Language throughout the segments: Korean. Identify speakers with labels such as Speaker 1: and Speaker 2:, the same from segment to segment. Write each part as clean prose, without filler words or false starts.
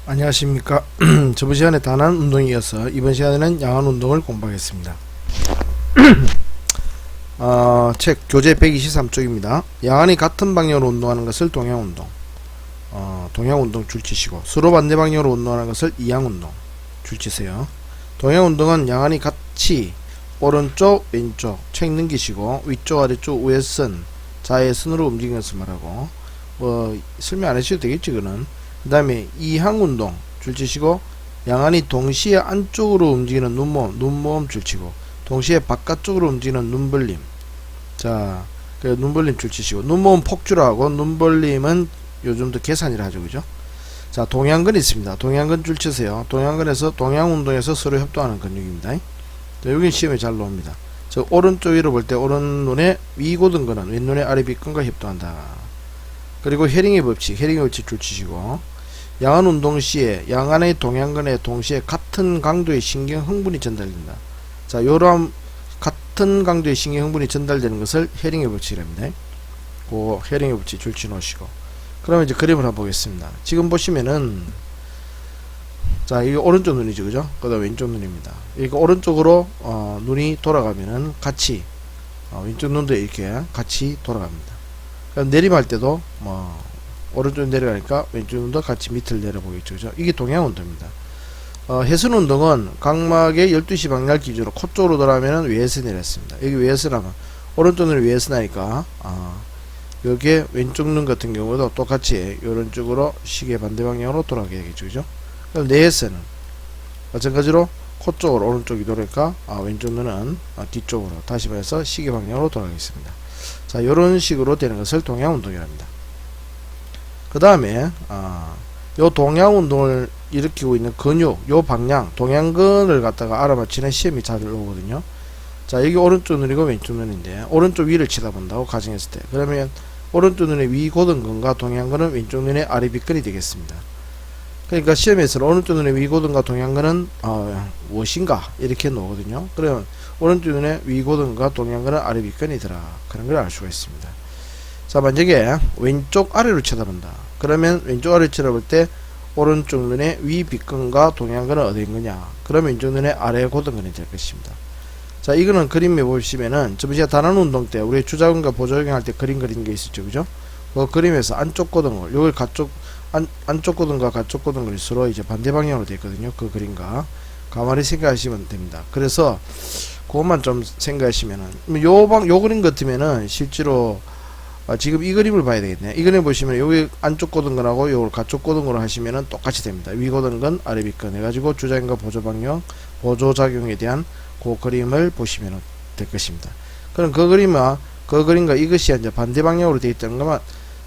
Speaker 1: 안녕하십니까. 저번 시간에 단한 운동에 이어서 이번 시간에는 양한 운동을 공부하겠습니다. 책 교재 123쪽입니다. 양한이 같은 방향으로 운동하는 것을 동양운동, 동양운동 줄치시고, 서로 반대 방향으로 운동하는 것을 이양운동 줄치세요. 동양운동은 양한이 같이 오른쪽 왼쪽 책 넘기시고 위쪽 아래쪽 우회선 좌회선으로 움직이는 것을 말하고, 설명 안 하셔도 되겠지 그는. 그 다음에 이항운동 줄치시고, 양한이 동시에 안쪽으로 움직이는 눈모음 줄치고, 동시에 바깥쪽으로 움직이는 눈벌림. 자, 그 눈벌림 줄치시고, 눈모음 폭주라고, 눈벌림은 요즘도 계산이라 하죠, 그죠? 자, 동양근 있습니다. 동양근 줄치세요. 동양근에서 동양운동에서 서로 협동하는 근육입니다. 자, 여기 시험에 잘 나옵니다. 저 오른쪽 위로 볼 때 오른눈의 위고등근은 왼눈의 아래 빗근과 협동한다. 그리고 헤링의 법칙 줄치시고, 양한 운동 시에 양한의 동양근에 동시에 같은 강도의 신경 흥분이 전달된다. 자, 요런 같은 강도의 신경 흥분이 전달되는 것을 헤링의 법칙이랍니다. 그 헤링의 법칙 줄치 놓으시고, 그러면 이제 그림을 한번 보겠습니다. 지금 보시면은, 자, 이게 오른쪽 눈이죠, 그죠? 그 다음 왼쪽 눈입니다. 이거 오른쪽으로 눈이 돌아가면은 같이 왼쪽 눈도 이렇게 같이 돌아갑니다. 그럼 내림할 때도 오른쪽 내려가니까 왼쪽 눈도 같이 밑을 내려보겠죠, 그죠? 이게 동양운동입니다. 해선 운동은 각막의 12시 방향 기준으로 코 쪽으로 돌아가면 외에서 내렸습니다. 여기 외에서 나면 오른쪽 눈이 외에서 나니까 여기에 왼쪽 눈 같은 경우도 똑같이 이런 쪽으로 시계 반대 방향으로 돌아가게 되겠죠, 그죠? 그럼 내에서는 마찬가지로 코 쪽으로 오른쪽이 돌아니까 왼쪽 눈은 뒤쪽으로 다시 말해서 시계 방향으로 돌아가겠습니다. 자, 이런 식으로 되는 것을 동양운동이랍니다. 그 다음에 요 동양운동을 일으키고 있는 근육, 요 방향, 동양근을 갖다가 알아맞히는 시험이 잘 오거든요. 자, 여기 오른쪽 눈이고 왼쪽 눈인데, 오른쪽 위를 쳐다본다고 가정했을 때, 그러면 오른쪽 눈의 위고등근과 동양근은 왼쪽 눈의 아래 빗근이 되겠습니다. 그러니까 시험에서는 오른쪽 눈의 위고등과 동양근은 무엇인가 이렇게 나오거든요. 그러면 오른쪽 눈의 위고등과 동양근은 아래 빗근이더라, 그런 걸 알 수가 있습니다. 자, 만약에 왼쪽 아래로 쳐다본다. 그러면 왼쪽 아래로 쳐다볼 때 오른쪽 눈의 위 빗근과 동양근은 어디인 거냐? 그러면 왼쪽 눈의 아래 고등근이 될 것입니다. 자, 이거는 그림에 보시면은 저번 시간 단한 운동 때 우리 주자근과 보조경 할 때 그림 그린 게 있었죠, 그죠? 그 그림에서 안쪽 고등근, 요걸 안쪽 고등과 가쪽 고등근이 서로 이제 반대 방향으로 되어 있거든요. 그 그림과 가만히 생각하시면 됩니다. 그래서 그것만 좀 생각하시면은, 요 그림 같으면은 실제로 지금 이 그림을 봐야 되겠네. 이 그림 보시면 여기 안쪽 고등근하고 요걸 가쪽 고등근으로 하시면은 똑같이 됩니다. 위 고등근, 아래 빗근 해가지고 주자근과 보조작용에 대한 그 그림을 보시면 될 것입니다. 그럼 그 그림과 이것이 이제 반대 방향으로 되어 있다는 것만,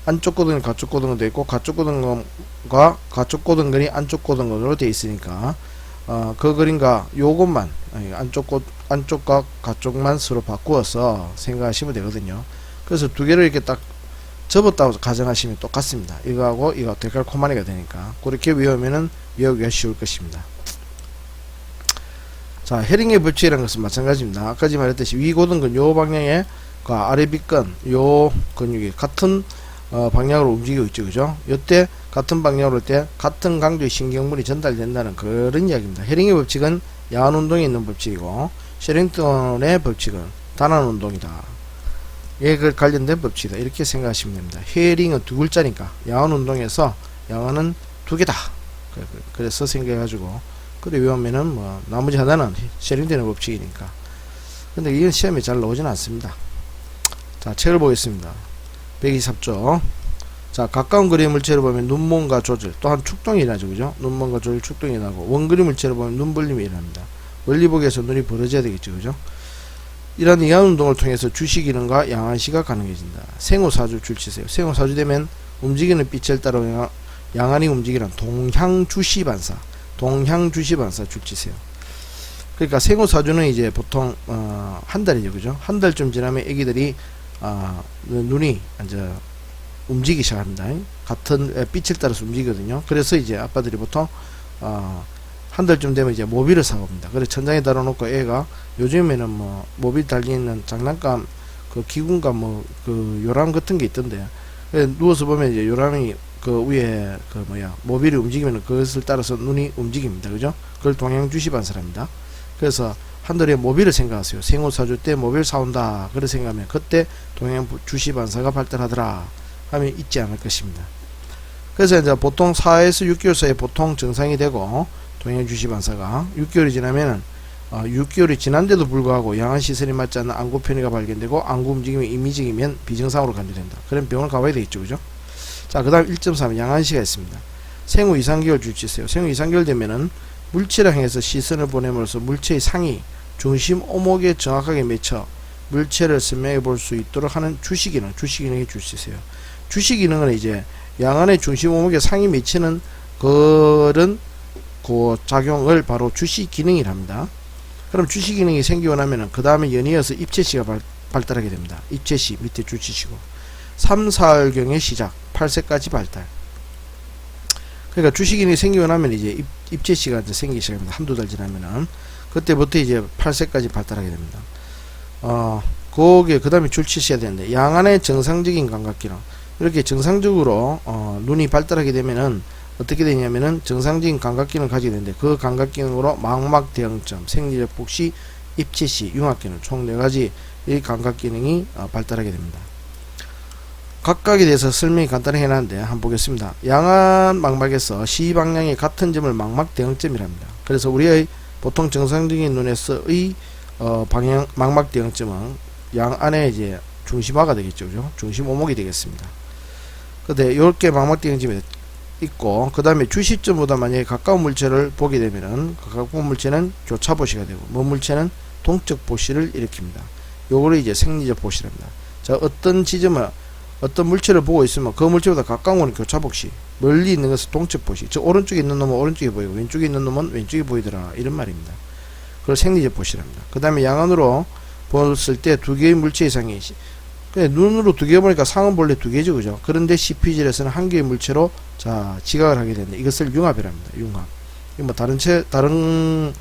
Speaker 1: 안쪽 고등근이 가쪽 고등근으로 되어 있고 가쪽 고등근과 가쪽 고등근이 안쪽 고등근으로 되어 있으니까 그 그림과 요것만 안쪽과 가쪽만 서로 바꾸어서 생각하시면 되거든요. 그래서 두 개를 이렇게 딱 접었다고 가정하시면 똑같습니다. 이거하고 이거 데칼코마니가 되니까 그렇게 외우면은 외우기가 쉬울 것입니다. 자, 헤링의 법칙이라는 것은 마찬가지입니다. 아까 말했듯이 위고등근 요 방향에 그 아래 빗근 요 근육이 같은 방향으로 움직이고 있죠, 그죠? 요때 같은 방향으로 올 때 같은 강도의 신경물이 전달된다는 그런 이야기입니다. 헤링의 법칙은 야한 운동에 있는 법칙이고, 셰링턴의 법칙은 단한 운동이다. 얘 관련된 법칙이다. 이렇게 생각하시면 됩니다. 헤링은 두 글자니까 야한 운동에서 양한은 두 개다. 그래서 생각해가지고 그래 외우면은 나머지 하나는 셰링턴의 법칙이니까. 근데 이건 시험에 잘 나오지는 않습니다. 자, 책을 보겠습니다. 123쪽. 자, 가까운 그림의 물체를 보면 눈몸과 조절, 또한 축동이 일어나죠, 그죠? 눈몸과 조절, 축동이 일어나고, 원그림 물체를 보면 눈벌림이 일어납니다. 멀리 보기에서 눈이 벌어져야 되겠죠, 그죠? 이런 이한 운동을 통해서 주시 기능과 양한시가 가능해진다. 생호사주 줄치세요. 생호사주 되면 움직이는 빛을 따라 양한이 움직이는 동향주시반사 줄치세요. 그러니까 생호사주는 이제 보통 한 달이죠, 그죠? 한 달쯤 지나면 애기들이 눈이 이제 움직이기 시작합니다. 같은 빛을 따라서 움직이거든요. 그래서 이제 아빠들이 보통 한 달쯤 되면 이제 모빌을 사옵니다. 그래서 천장에 달아놓고 애가, 요즘에는 모빌 달리는 장난감 그 기군가 그 요람 같은 게 있던데, 누워서 보면 이제 요람이 그 위에 모빌이 움직이면 그것을 따라서 눈이 움직입니다. 그죠? 그걸 동양 주시 반사랍니다. 그래서 한들의 모빌을 생각하세요. 생후 사주 때 모빌 사온다. 그래 생각하면 그때 동양 주시 반사가 발달하더라 하면 잊지 않을 것입니다. 그래서 이제 보통 4에서 6개월 사이에 보통 정상이 되고 동양 주시 반사가 6개월이 지나면은 6개월이 지난데도 불구하고 양한 시설이 맞지 않는 안구 편의가 발견되고 안구 움직임이 임의적이면 비정상으로 간주된다. 그럼 병원을 가봐야 되겠죠. 그죠? 자, 그 다음 1.3 양한시가 있습니다. 생후 2~3개월 줄치세요. 생후 2~3개월 되면은 물체를 향해서 시선을 보냄으로써 물체의 상이 중심 오목에 정확하게 맺혀 물체를 선명히 볼 수 있도록 하는 주시기능의 줄치세요. 주시기능은 이제 양안의 중심 오목에 상이 맺히는 그런 그 작용을 바로 주시기능이랍니다. 그럼 주시기능이 생기고 나면은 그 다음에 연이어서 입체시가 발달하게 됩니다. 입체시 밑에 줄치시고 3~4월경의 시작 8세까지 발달. 그러니까 주시기능이 생기고 나면 이제 입체시가 이제 생기기 시작합니다. 한두 달 지나면은 그때부터 이제 8세까지 발달하게 됩니다. 거기에 그 다음에 줄치시해야 되는데 양안의 정상적인 감각기능 이렇게 정상적으로 눈이 발달하게 되면은 어떻게 되냐면은 정상적인 감각기능을 가지게 되는데 그 감각기능으로 망막 대응점, 생리적 복시, 입체시, 융합기능 총 4가지 이 감각기능이 발달하게 됩니다. 각각에 대해서 설명이 간단히 해놨는데 한번 보겠습니다. 양안 망막에서 시방향이 같은 점을 망막 대응점이랍니다. 그래서 우리의 보통 정상적인 눈에서의 방향 망막 대응점은 양안의 이제 중심화가 되겠죠. 그죠? 중심 오목이 되겠습니다. 근데 이렇게 망막 대응점이 있고 그 다음에 주시점보다 만약에 가까운 물체를 보게 되면은 가까운 물체는 교차 보시가 되고 먼 물체는 동적 보시를 일으킵니다. 요거를 이제 생리적 보시랍니다. 자, 어떤 지점을 어떤 물체를 보고 있으면 그 물체보다 가까운 거는 교차 보시, 멀리 있는 것은 동적 보시. 즉 오른쪽에 있는 놈은 오른쪽에 보이고 왼쪽에 있는 놈은 왼쪽에 보이더라 이런 말입니다. 그걸 생리적 보시랍니다. 그 다음에 양안으로 봤을 때 두 개의 물체 이상이 눈으로 두 개 보니까 상은 본래 두 개죠. 그죠? 그런데 CPG에서는 한 개의 물체로 자 지각을 하게 되는데 이것을 융합이랍니다. 융합. 이거 뭐 다른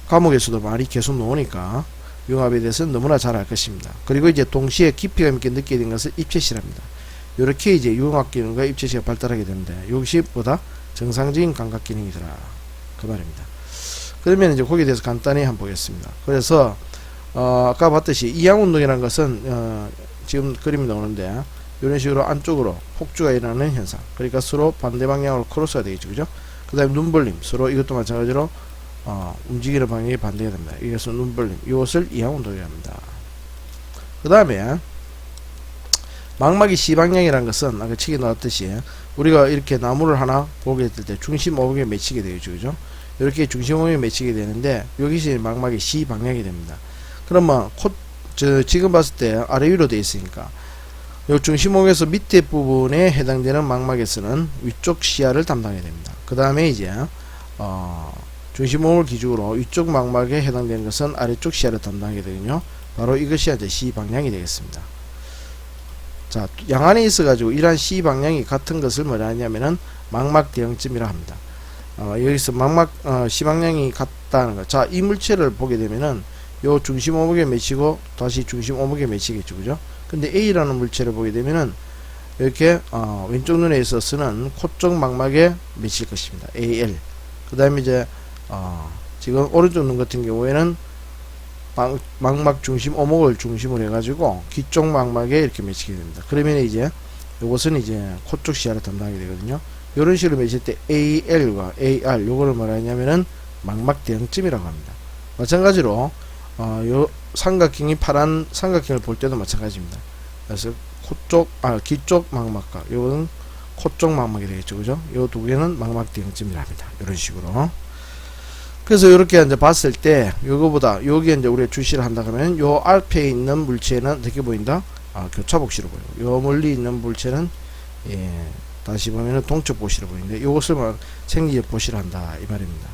Speaker 1: 과목에서도 많이 계속 나오니까 융합에 대해서는 너무나 잘 알 것입니다. 그리고 이제 동시에 깊이감 있게 느끼게 된 것을 입체시랍니다. 이렇게 이제 융합 기능과 입체시가 발달하게 되는데 이것이 보다 정상적인 감각 기능이더라 그 말입니다. 그러면 이제 거기에 대해서 간단히 한번 보겠습니다. 그래서 아까 봤듯이 이양운동이라는 것은 지금 그림이 나오는데 이런 식으로 안쪽으로 폭주가 일어나는 현상. 그러니까 서로 반대 방향으로 크로스가 되겠죠. 그죠? 그 다음에 눈벌림. 서로 이것도 마찬가지로 움직이는 방향이 반대가 됩니다. 이것은 눈벌림. 이것을 이양운동이라 합니다. 그 다음에 망막이 C방향이라는 것은 아까 책에 나왔듯이 우리가 이렇게 나무를 하나 보게 될 때 중심 오목에 맺히게 되죠. 그죠? 이렇게 중심 오목에 맺히게 되는데 여기서 망막이 C방향이 됩니다. 그러면 지금 봤을 때 아래 위로 되어 있으니까 요 중심목에서 밑에 부분에 해당되는 망막에서는 위쪽 시야를 담당해야 됩니다. 그 다음에 이제 중심목을 기준으로 위쪽 망막에 해당되는 것은 아래쪽 시야를 담당하게 되거든요. 바로 이것이 이제 C 방향이 되겠습니다. 자, 양안에 있어 가지고 이러한 C 방향이 같은 것을 뭐라 하냐면은 망막 대응점이라 합니다. 여기서 망막 C 방향이 같다는 거. 자, 이 물체를 보게 되면은 요 중심 오목에 맺히고 다시 중심 오목에 맺히겠죠. 그죠? 근데 A라는 물체를 보게 되면은 이렇게 왼쪽 눈에 있어서는 코 쪽 망막에 맺힐 것입니다. AL. 그 다음에 이제 지금 오른쪽 눈 같은 경우에는 망막 중심 오목을 중심으로 해가지고 귀 쪽 망막에 이렇게 맺히게 됩니다. 그러면 이제 요것은 이제 코 쪽 시야를 담당하게 되거든요. 이런 식으로 맺힐 때 AL과 AR 요거를 뭐라 하냐면은 망막 대응점이라고 합니다. 마찬가지로 요 삼각형이 파란 삼각형을 볼 때도 마찬가지입니다. 그래서 귀 쪽 망막과 요거는 코 쪽 망막이 되겠죠. 그죠? 요 두 개는 망막 대응점이랍니다. 이런 식으로. 그래서 이렇게 이제 봤을 때 요거보다 여기에 이제 우리가 주시를 한다 그러면 요 앞에 있는 물체는 어떻게 보인다? 교차복시로 보여요. 요 멀리 있는 물체는 다시 보면은 동적 보시로 보이는데 요것을 생리적 보시를 한다 이 말입니다.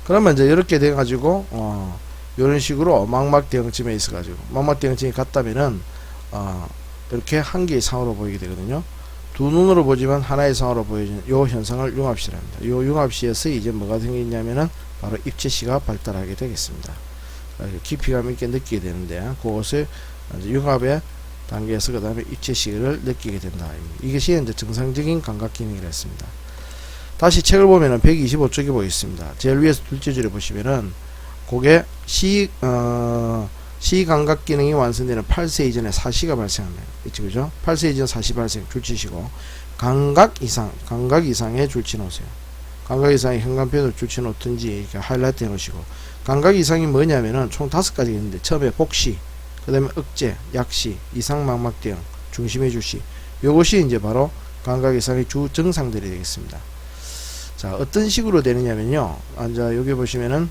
Speaker 1: 그러면 이제 이렇게 돼 가지고 이런 식으로 망막 대응점에 있어 가지고 망막 대응점이 같다면은 이렇게 한 개의 상으로 보이게 되거든요. 두 눈으로 보지만 하나의 상으로 보여지는 요 현상을 융합시랍니다. 요 융합시에서 이제 뭐가 생기냐면은 바로 입체시가 발달하게 되겠습니다. 깊이감 있게 느끼게 되는데 그것을 이제 융합에 단계에서 그 다음에 입체 시기를 느끼게 된다. 이것이 이제 정상적인 감각 기능이라 했습니다. 다시 책을 보면은 125쪽에 보겠습니다. 제일 위에서 둘째 줄에 보시면은 그게 시감각 기능이 완성되는 8세 이전에 사시가 발생합니다. 있죠, 그죠? 8세 이전 사시 발생 줄치시고 감각 이상의 줄치 놓으세요. 감각 이상의 현관표도 줄치 놓든지 이렇게 하이라이트 해 놓으시고 감각 이상이 뭐냐면은 총 5가지 있는데 처음에 복시, 그 다음에 억제, 약시, 이상망막 대응, 중심의 주시 요것이 이제 바로 감각 이상의 주 증상들이 되겠습니다. 자, 어떤 식으로 되느냐면요. 자, 여기 보시면은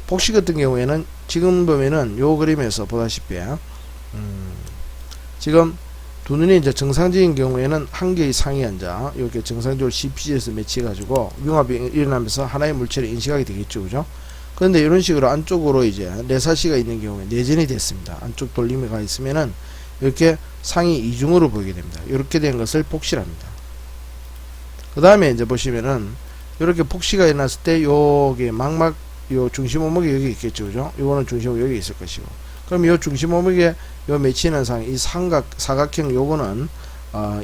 Speaker 1: 복시 같은 경우에는 지금 보면은 요 그림에서 보다시피 지금 두 눈이 이제 정상적인 경우에는 한 개 이상이 앉아 이렇게 정상적으로 CPG에서 매치해가지고 융합이 일어나면서 하나의 물체를 인식하게 되겠죠, 그죠? 그런데 이런 식으로 안쪽으로 이제 내사시가 있는 경우에 내전이 됐습니다. 안쪽 돌림이 가 있으면은 이렇게 상이 이중으로 보이게 됩니다. 이렇게 된 것을 복시랍니다. 그 다음에 이제 보시면은 이렇게 복시가 일어났을 때 요게 망막 요 중심 오목이 여기 있겠죠, 그죠? 요거는 중심 오목이 여기 있을 것이고, 그럼 요 중심 오목에 요 매치는 상, 이 사각형 요거는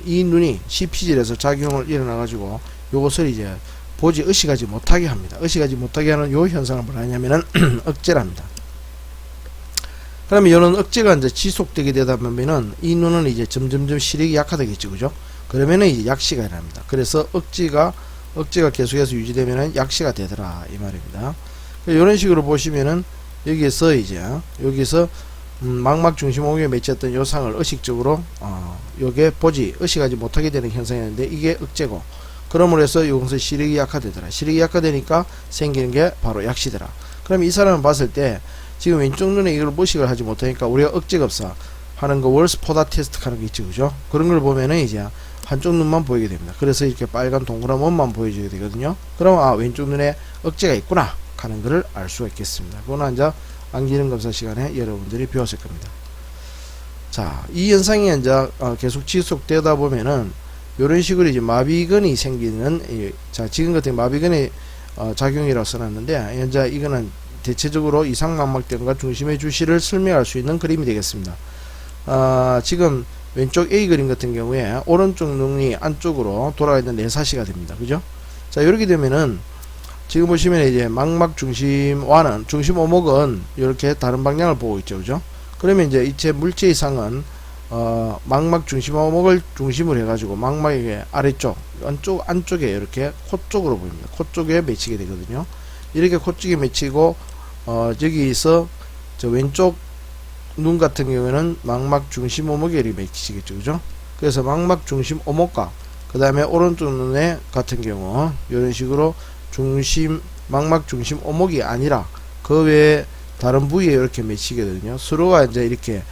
Speaker 1: 이 눈이 CP질에서 작용을 일어나 가지고 요것을 이제 보지 의식하지 못하게 합니다. 의식하지 못하게 하는 요 현상을 뭐라 하냐면은 억제랍니다. 그러면 이런 억제가 이제 지속되게 되다 보면은 이 눈은 이제 점점점 시력이 약화되겠죠, 그죠? 그러면은 이제 약시가 일어납니다. 그래서 억제가 계속해서 유지되면은 약시가 되더라 이 말입니다. 이런 식으로 보시면은 여기서 망막 중심 오목에 매치했던 요 상을 의식적으로 요게 보지 의식하지 못하게 되는 현상이었는데 이게 억제고, 그러므로 해서 이것은 시력이 약화되더라. 시력이 약화되니까 생기는 게 바로 약시더라. 그럼 이 사람을 봤을 때 지금 왼쪽 눈에 이걸 의식을 하지 못하니까 우리가 억제급사 하는 거 월스포다 테스트 하는 게 있죠, 그죠? 그런 걸 보면은 이제 한쪽 눈만 보이게 됩니다. 그래서 이렇게 빨간 동그란 원만 보여주게 되거든요. 그럼 왼쪽 눈에 억제가 있구나 하는 것을 알 수가 있겠습니다. 그거는 이제 안기능 검사 시간에 여러분들이 배웠을 겁니다. 자, 이 현상이 이제 계속 지속되다 보면은 이런 식으로 이제 마비근이 생기는 자, 지금 같은 마비근의 작용이라고 써놨는데 현재 이거는 대체적으로 이상망막대응과 중심의 주시를 설명할 수 있는 그림이 되겠습니다. 지금 왼쪽 A 그림 같은 경우에 오른쪽 눈이 안쪽으로 돌아가 있는 내사시가 됩니다. 그죠? 자, 이렇게 되면은 지금 보시면 이제 망막 중심와는 중심 오목은 이렇게 다른 방향을 보고 있죠, 그죠? 그러면 이제 이체 물체 이상은 망막 중심 오목을 중심으로 해가지고 망막의 아래쪽 안쪽에 이렇게 코 쪽으로 보입니다. 코 쪽에 맺히게 되거든요. 이렇게 코 쪽에 맺히고 여기서 저 왼쪽 눈 같은 경우에는 망막 중심 오목에 이렇게 맺히겠죠, 그죠? 그래서 망막 중심 오목과 그 다음에 오른쪽 눈에 같은 경우 이런 식으로 망막 중심 오목이 아니라 그 외에 다른 부위에 이렇게 맺히게 되거든요. 서로가 이제 이렇게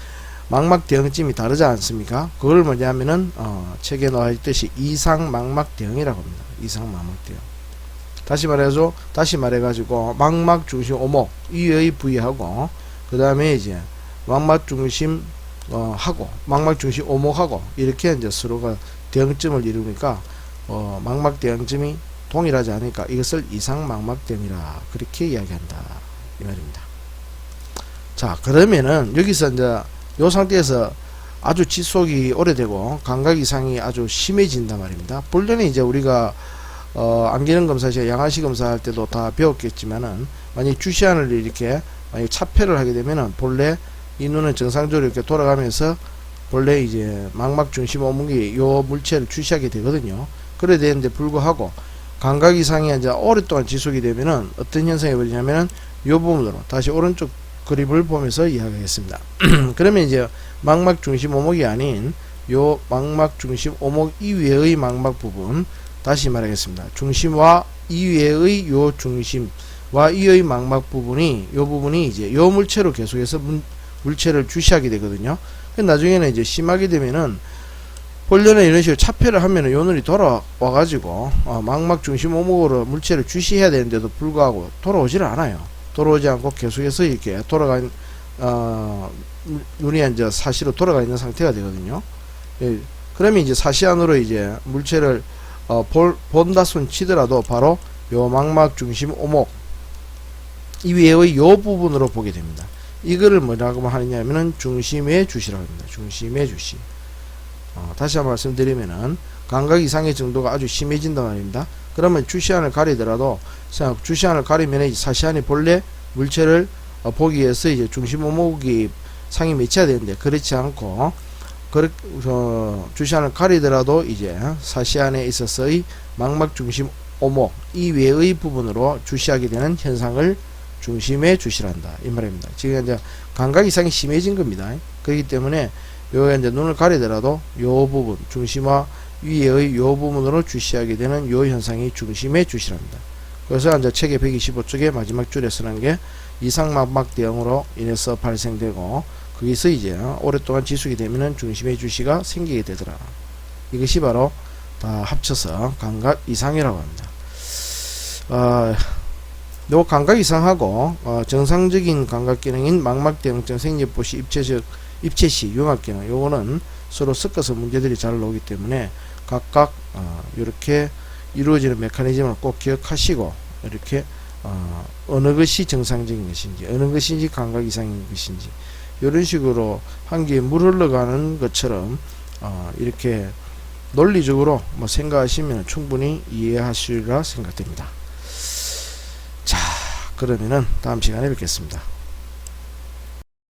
Speaker 1: 망막 대응점이 다르지 않습니까? 그걸 뭐냐면은 책에 나와 있듯이 이상 망막 대응이라고 합니다. 이상 망막 대응. 다시 말해가지고 망막 중심 오목 이의 부위하고 그 다음에 이제 망막 중심 하고 망막 중심 오목하고 이렇게 이제 서로가 대응점을 이루니까 망막 대응점이 동일하지 않으니까 이것을 이상망막대응이라 그렇게 이야기한다 이 말입니다. 자, 그러면은 여기서 이제 요 상태에서 아주 지속이 오래되고 감각 이상이 아주 심해진단 말입니다. 본래는 이제 우리가 안기능 검사 시에 양아시 검사할 때도 다 배웠겠지만은 만약 주시안을 이렇게 만약 차폐를 하게 되면은 본래 이 눈은 정상적으로 이렇게 돌아가면서 본래 이제 망막 중심 오목이 요 물체를 주시하게 되거든요. 그래 되는데 불구하고 감각 이상이 이제 오랫동안 지속이 되면은 어떤 현상이 벌어지냐면은 요 부분으로 다시 오른쪽 그림을 보면서 이야기하겠습니다. 그러면 이제 망막 중심 오목이 아닌 요 망막 중심 오목 이외의 망막 부분 다시 말하겠습니다. 중심과 이외의 요 중심과 이의 망막 부분이 요 부분이 이제 요 물체로 계속해서 물체를 주시하게 되거든요. 나중에는 이제 심하게 되면은 본래는 이런 식으로 차폐를 하면은 요 눈이 돌아와 가지고 망막 중심 오목으로 물체를 주시해야 되는데도 불구하고 돌아오지를 않아요. 돌아오지 않고 계속해서 이렇게 돌아가는 눈이 이제 사시로 돌아가 있는 상태가 되거든요. 예, 그러면 이제 사시 안으로 이제 물체를 본다 손 치더라도 바로 요 망막 중심 오목 이외의 요 부분으로 보게 됩니다. 이거를 뭐라고 하느냐면은 중심의 주시라고 합니다. 중심의 주시. 다시 한번 말씀드리면은 감각 이상의 정도가 아주 심해진단 말입니다. 그러면 주시안을 가리더라도 주시안을 가리면 이제 사시안이 본래 물체를 보기 위해서 이제 중심 오목이 상이 맺혀야 되는데 그렇지 않고 주시안을 가리더라도 이제 사시안에 있어서의 망막 중심 오목 이외의 부분으로 주시하게 되는 현상을 중심의 주시란다 이 말입니다. 지금 이제 감각 이상이 심해진 겁니다. 그렇기 때문에 요 이제 눈을 가리더라도 요 부분 중심화 위의 요 부분으로 주시하게 되는 요 현상이 중심의 주시랍니다. 그래서 이제 책의 125쪽에 마지막 줄에 쓰는 게 이상망막 대응으로 인해서 발생되고 거기서 이제 오랫동안 지속이 되면은 중심의 주시가 생기게 되더라. 이것이 바로 다 합쳐서 감각 이상이라고 합니다. 요 감각 이상하고 정상적인 감각 기능인 망막 대응증 생리포시 입체시 융합 기능 요거는 서로 섞어서 문제들이 잘 나오기 때문에 각각 이렇게 이루어지는 메커니즘을 꼭 기억하시고 이렇게 어느 것이 정상적인 것인지 어느 것인지 감각 이상인 것인지 이런 식으로 한 개에 물 흘러가는 것처럼 이렇게 논리적으로 뭐 생각하시면 충분히 이해하시리라 생각됩니다. 자, 그러면은 다음 시간에 뵙겠습니다.